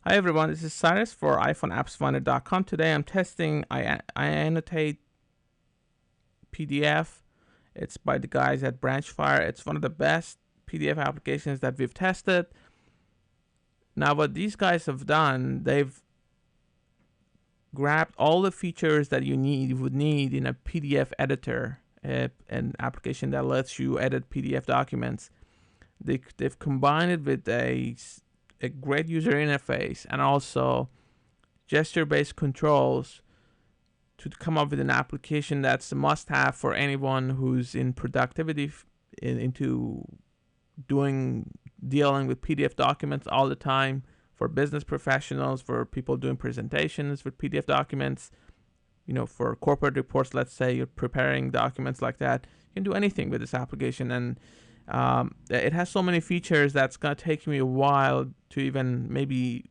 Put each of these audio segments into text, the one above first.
Hi everyone, this is Cyrus for iPhoneAppsFinder.com. Today I'm testing iAnnotate PDF. It's by the guys at Branchfire. It's one of the best PDF applications that we've tested. Now what these guys have done, they've grabbed all the features that you would need in a PDF editor, an application that lets you edit PDF documents. They've combined it with a great user interface and also gesture-based controls to come up with an application that's a must-have for anyone who's in productivity, into dealing with PDF documents all the time, for business professionals, for people doing presentations with PDF documents, for corporate reports. Let's say you're preparing documents like that, you can do anything with this application. And it has so many features that's gonna take me a while to even maybe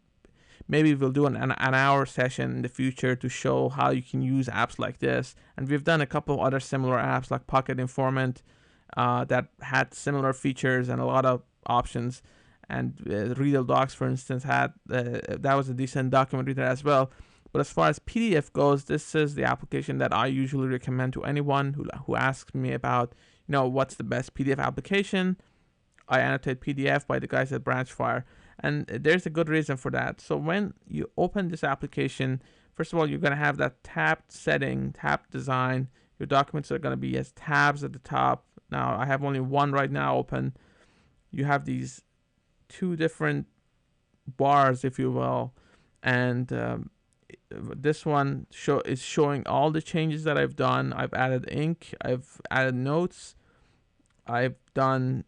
we'll do an hour session in the future to show how you can use apps like this. And we've done a couple of other similar apps like Pocket Informant that had similar features and a lot of options. And Readable Docs, for instance, had that was a decent document reader as well. But as far as PDF goes, this is the application that I usually recommend to anyone who asks me about, what's the best PDF application. iAnnotate PDF by the guys at Branchfire. And there's a good reason for that. So when you open this application, first of all, you're going to have that tabbed setting, tabbed design. Your documents are going to be as tabs at the top. Now, I have only one right now open. You have these two different bars, if you will. And this one is showing all the changes that I've done. I've added ink. I've added notes. I've done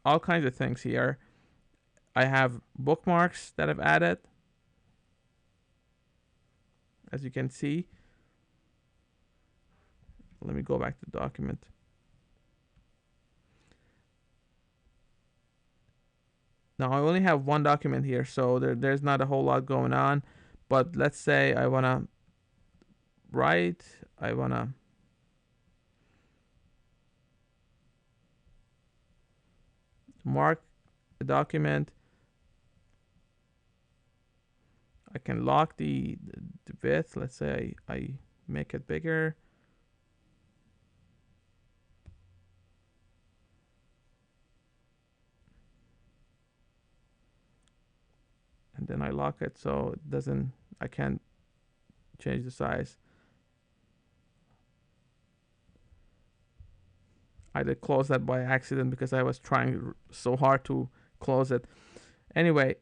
all kinds of things here. I have bookmarks that I've added, as you can see. Let me go back to the document. Now I only have one document here, so there's not a whole lot going on. But let's say I want to mark the document. I can lock the width. Let's say I make it bigger. And then I lock it so I can't change the size. I did close that by accident because I was trying so hard to close it. Anyway,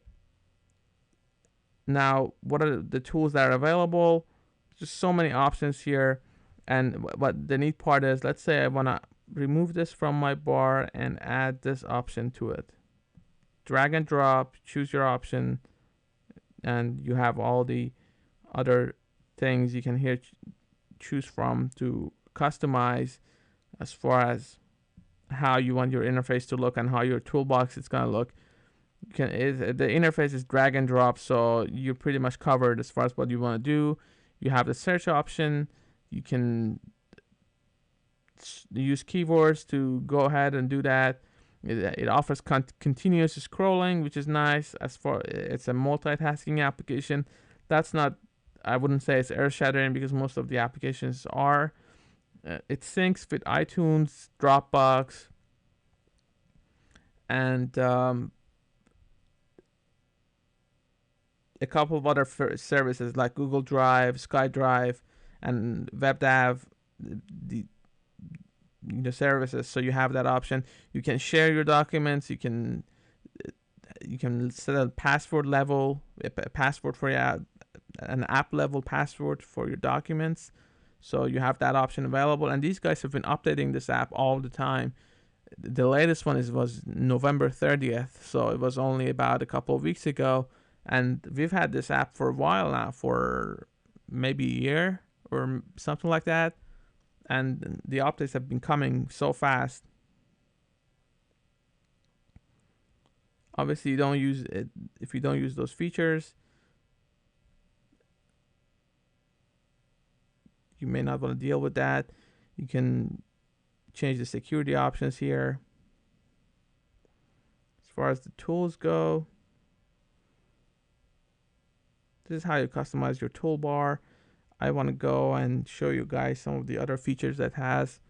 now what are the tools that are available? Just so many options here. And what the neat part is, let's say I want to remove this from my bar and add this option to it. Drag and drop, choose your option, and you have all the other things you can here choose from to customize as far as how you want your interface to look and how your toolbox is going to look. The interface is drag and drop, so you're pretty much covered as far as what you want to do. You have the search option. You can use keywords to go ahead and do that. It offers continuous scrolling, which is nice. It's a multitasking application. I wouldn't say it's earth-shattering because most of the applications are. It syncs with iTunes, Dropbox, and a couple of other services like Google Drive, SkyDrive, and WebDAV, the services. So you have that option. You can share your documents. You can set a password level, a password for an app level password for your documents. So you have that option available. And these guys have been updating this app all the time. The latest one was November 30th, so it was only about a couple of weeks ago. And we've had this app for a while now, for maybe a year or something like that. And the updates have been coming so fast. Obviously, you don't use it if you don't use those features. You may not want to deal with that. You can change the security options here. As far as the tools go, This is how you customize your toolbar. I want to go and show you guys some of the other features that has.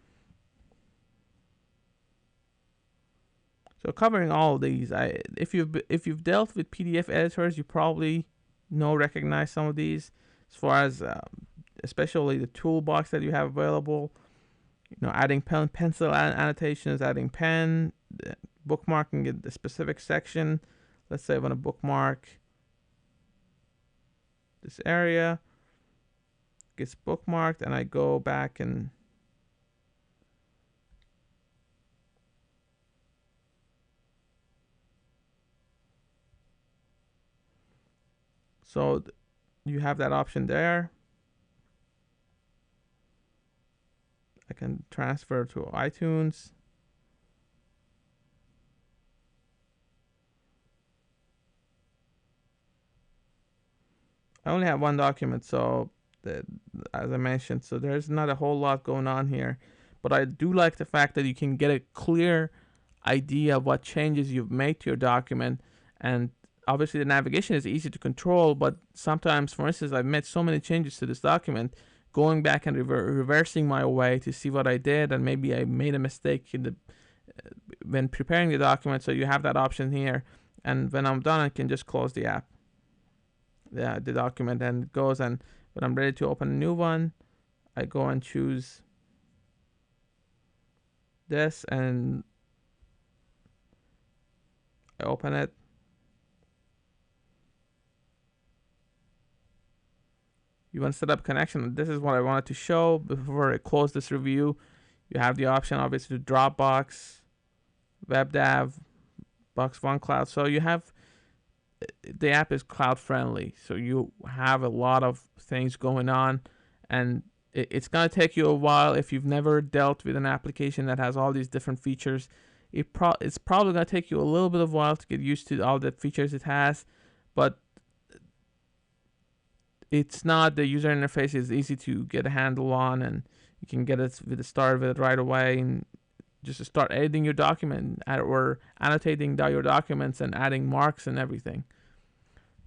So covering all of these, if you've dealt with PDF editors, you probably recognize some of these, as far as especially the toolbox that you have available. Adding pencil annotations, adding pen, bookmarking in the specific section. Let's say I want to bookmark this area. Gets bookmarked, and I go back and so you have that option there. I can transfer to iTunes. I only have one document, so as I mentioned, so there's not a whole lot going on here. But I do like the fact that you can get a clear idea of what changes you've made to your document. And obviously the navigation is easy to control, but sometimes, for instance, I've made so many changes to this document, going back and reversing my way to see what I did, and maybe I made a mistake in when preparing the document. So you have that option here, and when I'm done, I can just close the app, the document, and it goes. And when I'm ready to open a new one, I go and choose this, and I open it. You want to set up connection. This is what I wanted to show before I close this review. You have the option, obviously, to Dropbox, WebDAV, Box One Cloud. So you have, the app is cloud friendly. So you have a lot of things going on, and it's going to take you a while if you've never dealt with an application that has all these different features. It's probably going to take you a little bit of a while to get used to all the features it has, but it's not, the user interface is easy to get a handle on, and you can get it with the start with it right away, and just to start editing your document or annotating your documents and adding marks and everything.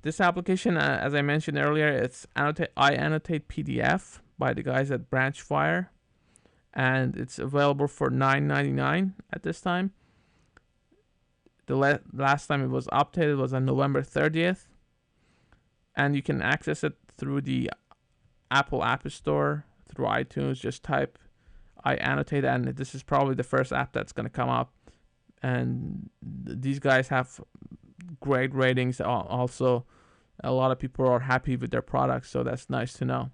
This application, as I mentioned earlier, it's iAnnotate PDF by the guys at Branchfire, and it's available for $9.99 at this time. The last time it was updated was on November 30th, and you can access it through the Apple App Store, through iTunes. Just type iAnnotate, and this is probably the first app that's going to come up. And these guys have great ratings. Also, a lot of people are happy with their products, so that's nice to know.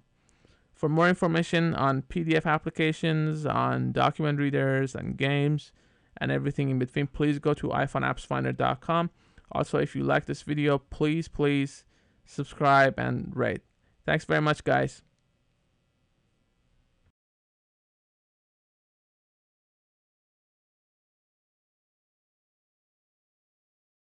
For more information on PDF applications, on document readers, and games, and everything in between, please go to iPhoneAppsFinder.com. Also, if you like this video, please subscribe and rate. Thanks very much, guys.